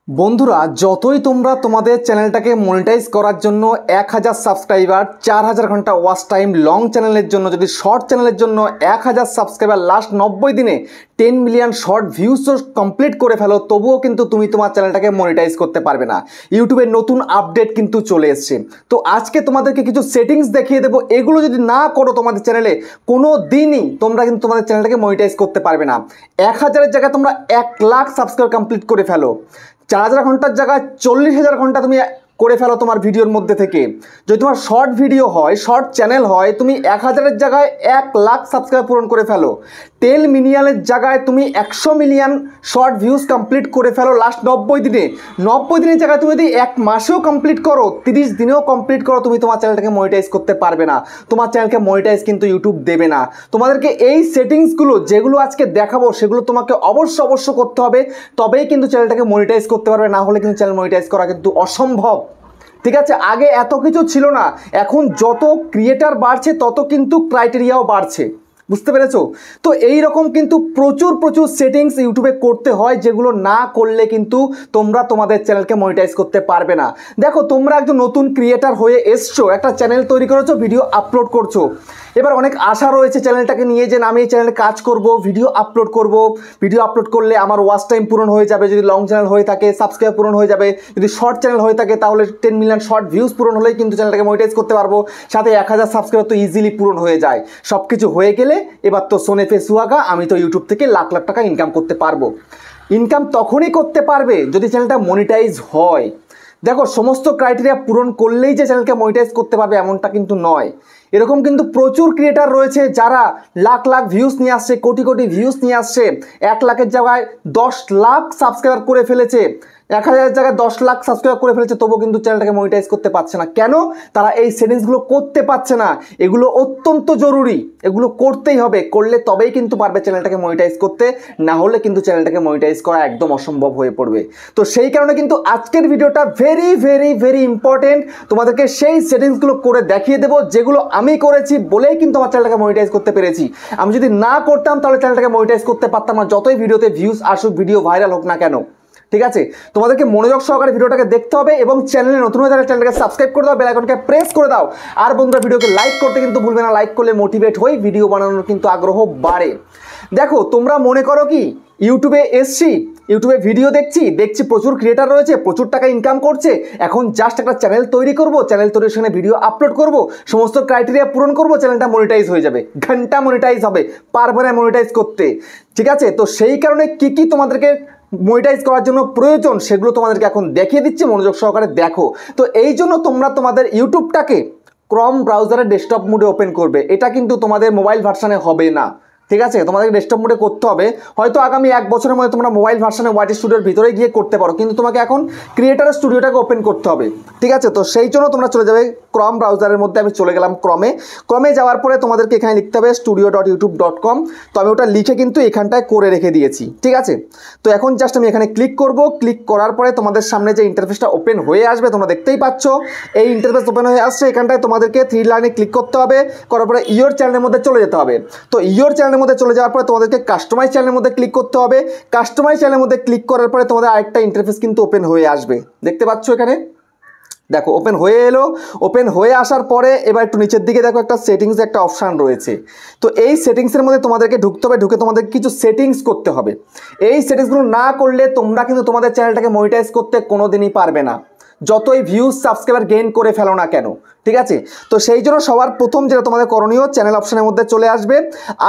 বন্ধুরা যতই তোমরা তোমাদের চ্যানেলটাকে মনিটাইজ করার জন্য 1000 সাবস্ক্রাইবার 4000 ঘন্টা ওয়াচ টাইম লং চ্যানেলের জন্য যদি শর্ট চ্যানেলের জন্য 1000 সাবস্ক্রাইবার লাস্ট 90 দিনে 10 মিলিয়ন শর্ট ভিউজ কমপ্লিট করে ফেলো, তবুও কিন্তু তুমি তোমার চ্যানেলটাকে মনিটাইজ করতে পারবে না। ইউটিউবের নতুন আপডেট কিন্তু চলে এসছে। তো আজকে তোমাদেরকে কিছু সেটিংস দেখিয়ে দেবো, এগুলো যদি না করো তোমাদের চ্যানেলে কোনো দিনই তোমরা কিন্তু তোমাদের চ্যানেলটাকে মনিটাইজ করতে পারবে না। 1000-এর জায়গায় তোমরা 1 লাখ সাবস্ক্রাইব কমপ্লিট করে ফেলো, 4000 ঘন্টার জায়গায় 40,000 ঘন্টা তুমি করে ফেলো তোমার ভিডিওর মধ্যে থেকে। যদি তোমার শর্ট ভিডিও হয়, শর্ট চ্যানেল হয়, তুমি 1000-এর জায়গায় 1 লাখ সাবস্ক্রাইব পূরণ করে ফেলো। 10 মিলিয়নের জায়গায় তুমি 100 মিলিয়ন শর্ট ভিউজ কমপ্লিট করে ফেলো লাস্ট 90 দিনে। 90 দিনের জায়গায় তুমি যদি 1 মাসেও কমপ্লিট করো, 30 দিনেও কমপ্লিট করো, তুমি তোমার চ্যানেলটাকে মনিটাইজ করতে পারবে না। তোমার চ্যানেলকে মনিটাইজ কিন্তু ইউটিউব দেবে না। তোমাদেরকে এই সেটিংসগুলো যেগুলো আজকে দেখাবো সেগুলো তোমাকে অবশ্য করতে হবে, তবেই কিন্তু চ্যানেলটাকে মনিটাইজ করতে পারবে, না হলে কিন্তু চ্যানেল মনিটাইজ করা কিন্তু অসম্ভব। ঠিক আছে, আগে এত কিছু ছিল না, এখন যত ক্রিয়েটার বাড়ছে তত কিন্তু ক্রাইটেরিয়াও বাড়ছে, বুঝতে পেরেছো? তো এই রকম কিন্তু প্রচুর সেটিংস ইউটিউবে করতে হয়, যেগুলো না করলে কিন্তু তোমরা তোমাদের চ্যানেলকে মনিটাইজ করতে পারবে না। দেখো, তোমরা একজন নতুন ক্রিয়েটার হয়ে এসছো, একটা চ্যানেল তৈরি করেছো, ভিডিও আপলোড করছো। এবার অনেক আশা রয়েছে চ্যানেলটাকে নিয়ে যে আমি এই চ্যানেলে কাজ করব, ভিডিও আপলোড করব, ভিডিও আপলোড করলে আমার ওয়াচ টাইম পূরণ হয়ে যাবে, যদি লং চ্যানেল হয়ে থাকে সাবস্ক্রাইব পূরণ হয়ে যাবে, যদি শর্ট চ্যানেল হয়ে থাকে তাহলে 10 মিলিয়ন শর্ট ভিউজ পূরণ হলেই কিন্তু চ্যানেলটাকে মনিটাইজ করতে পারবো, সাথে 1000 সাবস্ক্রাইবার তো ইজিলি পূরণ হয়ে যায়। সব কিছু হয়ে গেলে এবার তো সোনে পে সুহাগা, আমি তো ইউটিউব থেকে লাখ টাকা ইনকাম করতে পারবো। ইনকাম তখনই করতে পারবে যদি চ্যানেলটা মনিটাইজ হয়। দেখো, সমস্ত ক্রাইটেরিয়া পূরণ করলেই যে চ্যানেলকে মনিটাইজ করতে পারবে এমনটা কিন্তু নয়। এরকম কিন্তু প্রচুর ক্রিয়েটার রয়েছে যারা লাখ ভিউজ নিয়ে আসছে, কোটি ভিউজ নিয়ে আসছে, 1 লাখের জায়গায় 10 লাখ সাবস্ক্রাইবার করে ফেলেছে, 1000-এর জায়গায় 10 লাখ সাবস্ক্রাইব করে ফেলেছে, তবুও কিন্তু চ্যানেলটাকে মনিটাইজ করতে পারছে না। কেন? তারা এই সেটিংসগুলো করতে পারছে না। এগুলো অত্যন্ত জরুরি, এগুলো করতেই হবে, করলে তবেই কিন্তু পারবে চ্যানেলটাকে মনিটাইজ করতে, না হলে কিন্তু চ্যানেলটাকে মনিটাইজ করা একদম অসম্ভব হয়ে পড়বে। তো সেই কারণে কিন্তু আজকের ভিডিওটা ভেরি ইম্পর্টেন্ট। তোমাদেরকে সেই সেটিংসগুলো করে দেখিয়ে দেবো, যেগুলো আমি করেছি বলেই কিন্তু আমার চ্যানেলটাকে মনিটাইজ করতে পেরেছি। আমি যদি না করতাম তাহলে চ্যানেলটাকে মনিটাইজ করতে পারতাম না, যতই ভিডিওতে ভিউজ আসুক, ভিডিও ভাইরাল হোক না কেন। ঠিক আছে, তোমাদেরকে মনোযোগ সহকারে ভিডিওটাকে দেখতে হবে এবং চ্যানেলে নতুন হয়ে থাকলে চ্যানেলটাকে সাবস্ক্রাইব করে দাও, বেল আইকনকে প্রেস করে দাও। আর বন্ধুরা, ভিডিওকে লাইক করতে কিন্তু ভুলবে না, লাইক করলে মোটিভেট হই, ভিডিও বানানোর কিন্তু আগ্রহ বাড়ে। দেখো, তোমরা মনে করো কি ইউটিউবে এসছি, ইউটিউবে ভিডিও দেখছি প্রচুর ক্রিয়েটার রয়েছে, প্রচুর টাকা ইনকাম করছে, এখন জাস্ট একটা চ্যানেল তৈরি করব, চ্যানেল তৈরির সঙ্গে ভিডিও আপলোড করব, সমস্ত ক্রাইটেরিয়া পূরণ করব, চ্যানেলটা মনিটাইজ হয়ে যাবে, ঘন্টা মনিটাইজ হবে, পারবে না মনিটাইজ করতে। ঠিক আছে, তো সেই কারণে কি তোমাদেরকে মনিটাইজ করার জন্য প্রয়োজন সেগুলো তোমাদেরকে এখন দেখিয়ে দিচ্ছি, মনোযোগ সহকারে দেখো। তো এই জন্য তোমরা তোমাদের ইউটিউবটাকে ক্রম ব্রাউজারের ডেস্কটপ মোডে ওপেন করবে, এটা কিন্তু তোমাদের মোবাইল ভার্সানে হবে না। ঠিক আছে, তোমাদেরকে ডেস্কটপ মোডে করতে হবে। হয়তো আগামী 1 বছরের মধ্যে তোমরা মোবাইল ভার্সানে ওয়াইটি স্টুডিওর ভিতরে গিয়ে করতে পারো, কিন্তু তোমাকে এখন ক্রিয়েটার স্টুডিওটাকে ওপেন করতে হবে। ঠিক আছে, তো সেই জন্য তোমরা চলে যাবে ক্রম ব্রাউজারের মধ্যে। আমি চলে গেলাম ক্রমে যাওয়ার পরে তোমাদেরকে এখানে লিখতে হবে studio.youtube.com। তো আমি ওটা লিখে কিন্তু এখানটায় করে রেখে দিয়েছি। ঠিক আছে, তো এখন জাস্ট আমি এখানে ক্লিক করব। ক্লিক করার পরে তোমাদের সামনে যে ইন্টারফেসটা ওপেন হয়ে আসবে তোমরা দেখতেই পাচ্ছ, এই ইন্টারফেস ওপেন হয়ে আসছে। এখানটায় তোমাদেরকে 3 লাইনে ক্লিক করতে হবে, করার পরে ইয়োর চ্যানেলের মধ্যে চলে যেতে হবে। তো ইয়োর চ্যানেলের মধ্যে চলে যাওয়ার পরে তোমাদেরকে কাস্টমাইজ চ্যানেলের মধ্যে ক্লিক করতে হবে। কাস্টমাইজ চ্যানেলের মধ্যে ক্লিক করার পরে তোমাদের আরেকটা ইন্টারফেস কিন্তু ওপেন হয়ে আসবে, দেখতে পাচ্ছ এখানে। দেখো, ওপেন হয়ে এলো। ওপেন হয়ে আসার পরে এবার একটু নিচের দিকে দেখো, একটা সেটিংস একটা অপশান রয়েছে। তো এই সেটিংসের মধ্যে তোমাদেরকে ঢুকতে হবে, ঢুকে তোমাদের কিছু সেটিংস করতে হবে। এই সেটিংসগুলো না করলে তোমরা কিন্তু তোমাদের চ্যানেলটাকে মনিটাইজ করতে কোনোদিনই পারবে না, যতই ভিউজ সাবস্ক্রাইবার গেইন করে ফেলো না কেন। ঠিক আছে, তো সেই জন্য সবার প্রথম যেটা তোমাদের করণীয়, চ্যানেল অপশনের মধ্যে চলে আসবে।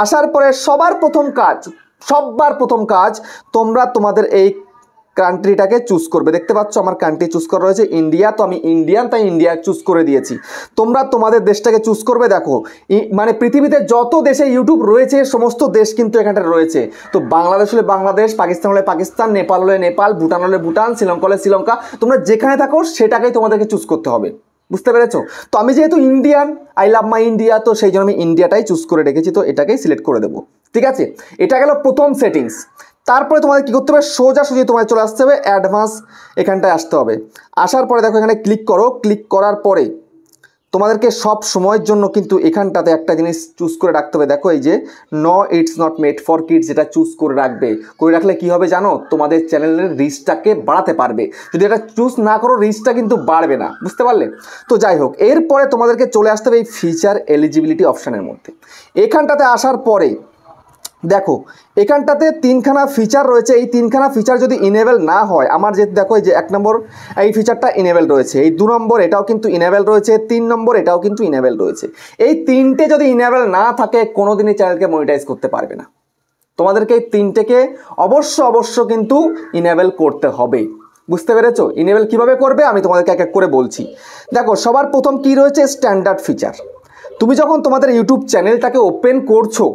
আসার পরে সবার প্রথম কাজ তোমরা তোমাদের এই কান্ট্রিটাকে চুজ করবে। দেখতে পাচ্ছ আমার কান্ট্রি চুজ করা রয়েছে ইন্ডিয়া, তো আমি ইন্ডিয়ান, তাই ইন্ডিয়া চুজ করে দিয়েছি। তোমরা তোমাদের দেশটাকে চুজ করবে। দেখো, মানে পৃথিবীতে যত দেশে ইউটিউব রয়েছে সমস্ত দেশ কিন্তু এখানটা রয়েছে। তো বাংলাদেশ হলে বাংলাদেশ, পাকিস্তান হলে পাকিস্তান, নেপাল হলে নেপাল, ভুটান হলে ভুটান, শ্রীলঙ্কা হলে শ্রীলঙ্কা, তোমরা যেখানে থাকো সেটাকেই তোমাদেরকে চুজ করতে হবে, বুঝতে পেরেছো? তো আমি যেহেতু Indian, I love my India, তো সেই জন্য আমি ইন্ডিয়াটাই চুজ করে রেখেছি, তো এটাকেই সিলেক্ট করে দেবো। ঠিক আছে, এটা গেল প্রথম সেটিংস। তারপরে তোমাদের কী করতে হবে, সোজাসুজি তোমায় চলে আসতে হবে অ্যাডভান্স, এখানটায় আসতে হবে। আসার পরে দেখো এখানে ক্লিক করো। ক্লিক করার পরে তোমাদেরকে সব সময়ের জন্য কিন্তু এখানটাতে একটা জিনিস চুজ করে রাখতে হবে। দেখো এই যে no it's not made for kids, যেটা চুজ করে রাখবে। করে রাখলে কি হবে জানো, তোমাদের চ্যানেলের রিচটাকে বাড়াতে পারবে। যদি এটা চুজ না করো রিচটা কিন্তু বাড়বে না, বুঝতে পারলে? তো যাই হোক, এরপরে তোমাদেরকে চলে আসতে হবে এই ফিচার এলিজিবিলিটি অপশানের মধ্যে। এখানটাতে আসার পরে দেখো এখানটাতে তিনখানা ফিচার রয়েছে। এই তিনখানা ফিচার যদি ইনেবল না হয়, আমার যে দেখো এই যে 1 নম্বর এই ফিচারটা ইনেবল রয়েছে, এই 2 নম্বর এটাও কিন্তু ইনেবল রয়েছে, 3 নম্বর এটাও কিন্তু ইনেবল রয়েছে। এই তিনটে যদি ইনেবল না থাকে কোনোদিনই চ্যানেলকে মনিটাইজ করতে পারবে না। তোমাদেরকে এই তিনটেকে অবশ্য কিন্তু ইনেবল করতে হবে, বুঝতে পেরেছো? ইনেবল কিভাবে করবে আমি তোমাদেরকে এক এক করে বলছি। দেখো সবার প্রথম কি রয়েছে, স্ট্যান্ডার্ড ফিচার। তুমি যখন তোমাদের ইউটিউব চ্যানেলটাকে ওপেন করছো,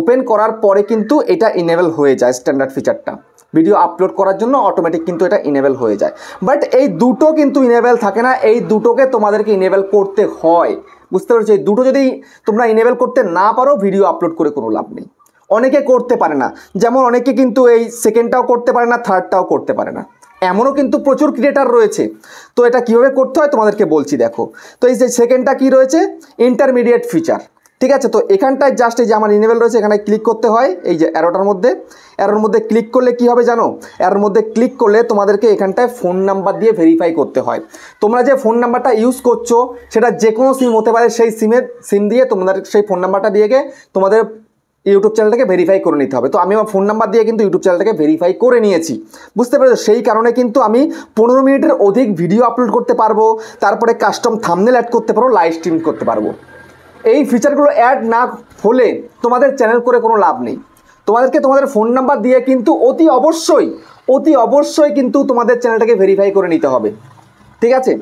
ওপেন করার পরে কিন্তু এটা ইনেবল হয়ে যায়। স্ট্যান্ডার্ড ফিচারটা ভিডিও আপলোড করার জন্য অটোমেটিক কিন্তু এটা ইনেবল হয়ে যায়। বাট এই দুটো কিন্তু ইনেবল থাকে না, এই দুটোকে তোমাদেরকে ইনেবল করতে হয়, বুঝতে পেরেছো? এই দুটো যদি তোমরা ইনেবল করতে না পারো ভিডিও আপলোড করে কোনো লাভ নেই। অনেকে করতে পারে না, যেমন অনেকে কিন্তু এই সেকেন্ডটাও করতে পারে না, থার্ডটাও করতে পারে না, এমনও কিন্তু প্রচুর ক্রিয়েটার রয়েছে। তো এটা কিভাবে করতে হয় তোমাদেরকে বলছি। দেখো তো এই যে সেকেন্ডটা কি রয়েছে, ইন্টারমিডিয়েট ফিচার, ঠিক আছে? তো এখানটায় জাস্ট এই যে আমার ইনেবল রয়েছে, এখানে ক্লিক করতে হয়। এই যে অ্যারোটার মধ্যে, অ্যারোর মধ্যে ক্লিক করলে কি হবে জানো, অ্যারোর মধ্যে ক্লিক করলে তোমাদেরকে এখানটায় ফোন নাম্বার দিয়ে ভেরিফাই করতে হয়। তোমরা যে ফোন নাম্বারটা ইউজ করছো সেটা যে কোনো সিম হতে পারে, সেই সিম দিয়ে তোমাদের সেই ফোন নাম্বারটা দিয়ে তোমাদের ইউটিউব চ্যানেলটাকে ভেরিফাই করে নিতে হবে। তো আমি আমার ফোন নাম্বার দিয়ে কিন্তু ইউটিউব চ্যানেলটাকে ভেরিফাই করে নিয়েছি, বুঝতে পেরেছো? সেই কারণে কিন্তু আমি 15 মিনিটের অধিক ভিডিও আপলোড করতে পারবো, তারপরে কাস্টম থাম্বনেল অ্যাড করতে পারবো, লাইভ স্ট্রিম করতে পারবো। এই ফিচারগুলো অ্যাড না হলে তোমাদের চ্যানেল করে কোনো লাভ নেই। তোমাদেরকে তোমাদের ফোন নাম্বার দিয়ে কিন্তু অতি অবশ্যই কিন্তু তোমাদের চ্যানেলটাকে ভেরিফাই করে নিতে হবে, ঠিক আছে?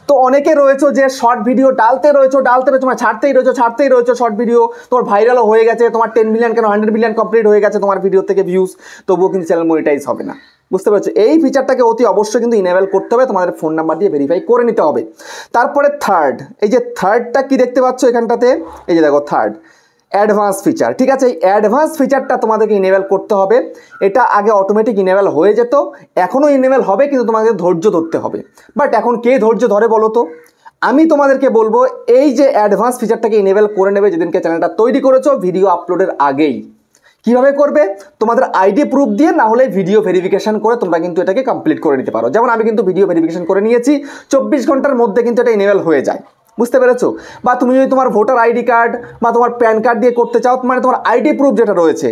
তো অনেকে রয়েছে যে শর্ট ভিডিও ডালতে রয়েছে মানে ছাড়তেই রয়েছে শর্ট ভিডিও, তোমার ভাইরালও হয়ে গেছে, তোমার 10 মিলিয়ন কেন 100 মিলিয়ন কমপ্লিট হয়ে গেছে তোমার ভিডিও থেকে ভিউজ, তবুও কিন্তু চ্যানেল মনিটাইজ হবে না, বুঝতে পারছো? এই ফিচারটাকে অতি অবশ্যই কিন্তু ইনেবল করতে হবে, তোমাদের ফোন নাম্বার দিয়ে ভেরিফাই করে নিতে হবে। তারপরে থার্ড, এই যে থার্ডটা কি দেখতে পাচ্ছ এখানটাতে, এই যে দেখো থার্ড অ্যাডভান্স ফিচার, ঠিক আছে? এই অ্যাডভান্স ফিচারটা তোমাদেরকে ইনেবল করতে হবে। এটা আগে অটোমেটিক ইনেবল হয়ে যেত, এখনও ইনেবল হবে, কিন্তু তোমাদের ধৈর্য ধরতে হবে। বাট এখন কে ধৈর্য ধরে বলো তো? আমি তোমাদেরকে বলবো এই যে অ্যাডভান্স ফিচারটাকে ইনেবল করে নেবে যেদিনকে চ্যানেলটা তৈরি করেছো ভিডিও আপলোডের আগেই। কিভাবে করবে? তোমাদের আইডি প্রুফ দিয়ে, না হলে ভিডিও ভেরিফিকেশন করে তোমরা কিন্তু এটাকে কমপ্লিট করে নিতে পারো। যেমন আমি কিন্তু ভিডিও ভেরিফিকেশন করে নিয়েছি, 24 ঘন্টার মধ্যে কিন্তু এটা ইনেবল হয়ে যায়, বুঝতে পেরেছো? বা তুমি যদি তোমার ভোটার আইডি কার্ড বা তোমার প্যান কার্ড দিয়ে করতে চাও, মানে তোমার আইডি প্রুফ যেটা রয়েছে,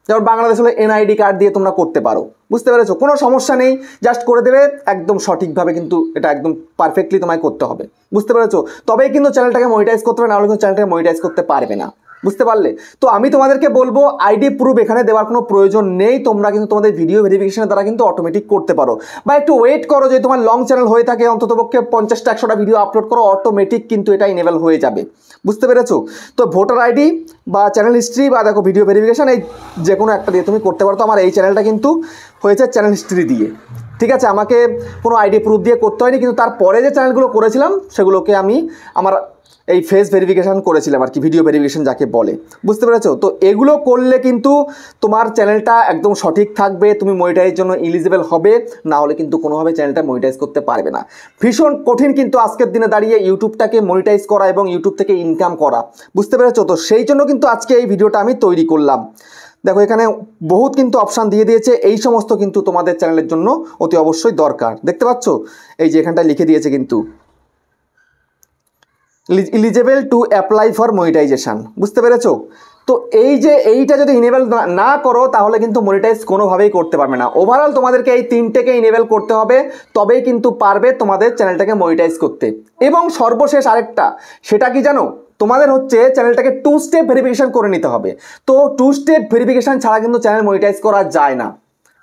যেমন বাংলাদেশ হলে এনআইডি কার্ড দিয়ে তোমরা করতে পারো, বুঝতে পেরেছো? কোনো সমস্যা নেই, জাস্ট করে দেবে একদম সঠিকভাবে, কিন্তু এটা একদম পারফেক্টলি তোমায় করতে হবে, বুঝতে পেরেছো? তবেই কিন্তু চ্যানেলটাকে মনিটাইজ করতে পারবে, না হলে কিন্তু চ্যানেলটাকে মনিটাইজ করতে পারবে না, বুঝতে পারলে? তো আমি তোমাদেরকে বলবো আইডি প্রুফ এখানে দেওয়ার কোনো প্রয়োজন নেই, তোমরা কিন্তু তোমাদের ভিডিও ভেরিফিকেশনের দ্বারা কিন্তু অটোমেটিক করতে পারো। বা একটু ওয়েট করো, যে তোমার লং চ্যানেল হয়ে থাকে অন্ততপক্ষে 50টা 100টা ভিডিও আপলোড করো, অটোমেটিক কিন্তু এটা ইনেবল হয়ে যাবে, বুঝতে পেরেছো? তো ভোটার আইডি বা চ্যানেল হিস্ট্রি বা দেখো ভিডিও ভেরিফিকেশন, এই যে কোনো একটা দিয়ে তুমি করতে পারো। তো আমার এই চ্যানেলটা কিন্তু হয়েছে চ্যানেল হিস্ট্রি দিয়ে, ঠিক আছে? আমাকে কোনো আইডি প্রুফ দিয়ে করতে হয়নি, কিন্তু তারপরে যে চ্যানেলগুলো করেছিলাম সেগুলোকে আমি আমার এই ফেস ভেরিফিকেশন করেছিলাম আর কি, ভিডিও ভেরিফিকেশন যাকে বলে, বুঝতে পেরেছো? তো এগুলো করলে কিন্তু তোমার চ্যানেলটা একদম সঠিক থাকবে, তুমি মনিটাইজের জন্য এলিজিবল হবে, না হলে কিন্তু কোনোভাবে চ্যানেলটা মনিটাইজ করতে পারবে না। ভীষণ কঠিন কিন্তু আজকের দিনে দাঁড়িয়ে ইউটিউবটাকে মনিটাইজ করা এবং ইউটিউব থেকে ইনকাম করা, বুঝতে পেরেছো? তো সেই জন্য কিন্তু আজকে এই ভিডিওটা আমি তৈরি করলাম। দেখো এখানে বহুত কিন্তু অপশান দিয়ে দিয়েছে, এই সমস্ত কিন্তু তোমাদের চ্যানেলের জন্য অতি অবশ্যই দরকার। দেখতে পাচ্ছ এই যে এখানটায় লিখে দিয়েছে কিন্তু eligible to apply for monetization, বুঝতে পেরেছো? তো এই যে এইটা যদি ইনেবল না করো তাহলে কিন্তু মনিটাইজ কোনোভাবেই করতে পারবে না। ওভারঅল তোমাদেরকে এই তিনটেকে ইনেবল করতে হবে, তবেই কিন্তু পারবে তোমাদের চ্যানেলটাকে মনিটাইজ করতে। এবং সর্বশেষ আরেকটা, সেটা কি জানো? তোমাদের হচ্ছে চ্যানেলটাকে 2 স্টেপ ভেরিফিকেশন করে নিতে হবে। তো 2 স্টেপ ভেরিফিকেশন ছাড়া কিন্তু চ্যানেল মনিটাইজ করা যায় না।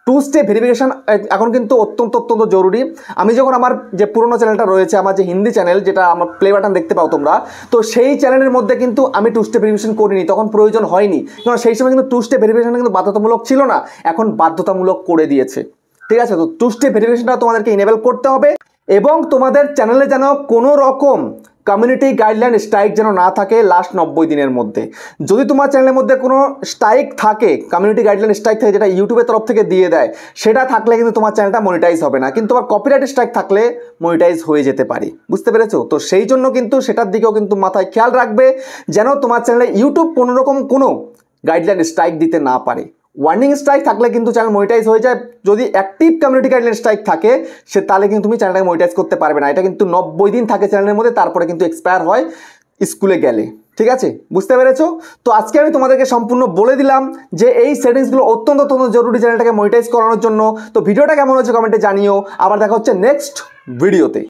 2 স্টেপ ভেরিফিকেশন এখন কিন্তু অত্যন্ত জরুরি। আমি যখন আমার যে পুরোনো চ্যানেলটা রয়েছে, আমার যে হিন্দি চ্যানেল, যেটা আমার প্লে বাটন দেখতে পাও তোমরা, তো সেই চ্যানেলের মধ্যে কিন্তু আমি 2 স্টেপ ভেরিফিকেশন করিনি, তখন প্রয়োজন হয়নি, কারণ সেই সময় কিন্তু 2 স্টেপ ভেরিফিকেশন কিন্তু বাধ্যতামূলক ছিল না, এখন বাধ্যতামূলক করে দিয়েছে, ঠিক আছে? তো 2 স্টেপ ভেরিফিকেশনটা তোমাদেরকে ইনেবল করতে হবে। এবং তোমাদের চ্যানেলে যেন কোনো রকম কমিউনিটি গাইডলাইন স্ট্রাইক যেন না থাকে লাস্ট 90 দিনের মধ্যে। যদি তোমার চ্যানেলের মধ্যে কোনো স্ট্রাইক থাকে, কমিউনিটি গাইডলাইন স্ট্রাইক থাকে যেটা ইউটিউবের তরফ থেকে দিয়ে দেয়, সেটা থাকলে কিন্তু তোমার চ্যানেলটা মনিটাইজ হবে না, কিন্তু তোমার কপিরাইট স্ট্রাইক থাকলে মনিটাইজ হয়ে যেতে পারে। বুঝতে পেরেছো? তো সেই জন্য কিন্তু সেটার দিকেও কিন্তু মাথায় খেয়াল রাখবে যেন তোমার চ্যানেলে ইউটিউব কোনোরকম কোনো গাইডলাইন স্ট্রাইক দিতে না পারে। ওয়ার্নিং স্ট্রাইক থাকলে কিন্তু চ্যানেল মনিটাইজ হয়ে যায়। যদি অ্যাক্টিভ কমিউনিটি গাইডলাইন স্ট্রাইক থাকে তাহলে কিন্তু তুমি চ্যানেলটাকে মনিটাইজ করতে পারবে না। এটা কিন্তু 90 দিন থাকে চ্যানেলের মধ্যে, তারপরে কিন্তু এক্সপায়ার হয় স্কুলে গেলে। ঠিক আছে, বুঝতে পেরেছো? তো আজকে আমি তোমাদেরকে সম্পূর্ণ বলে দিলাম যে এই সেটিংসগুলো অত্যন্ত জরুরি চ্যানেলটাকে মনিটাইজ করানোর জন্য। তো ভিডিওটা কেমন হচ্ছে কমেন্টে জানিও। আবার দেখা হচ্ছে নেক্সট ভিডিওতে।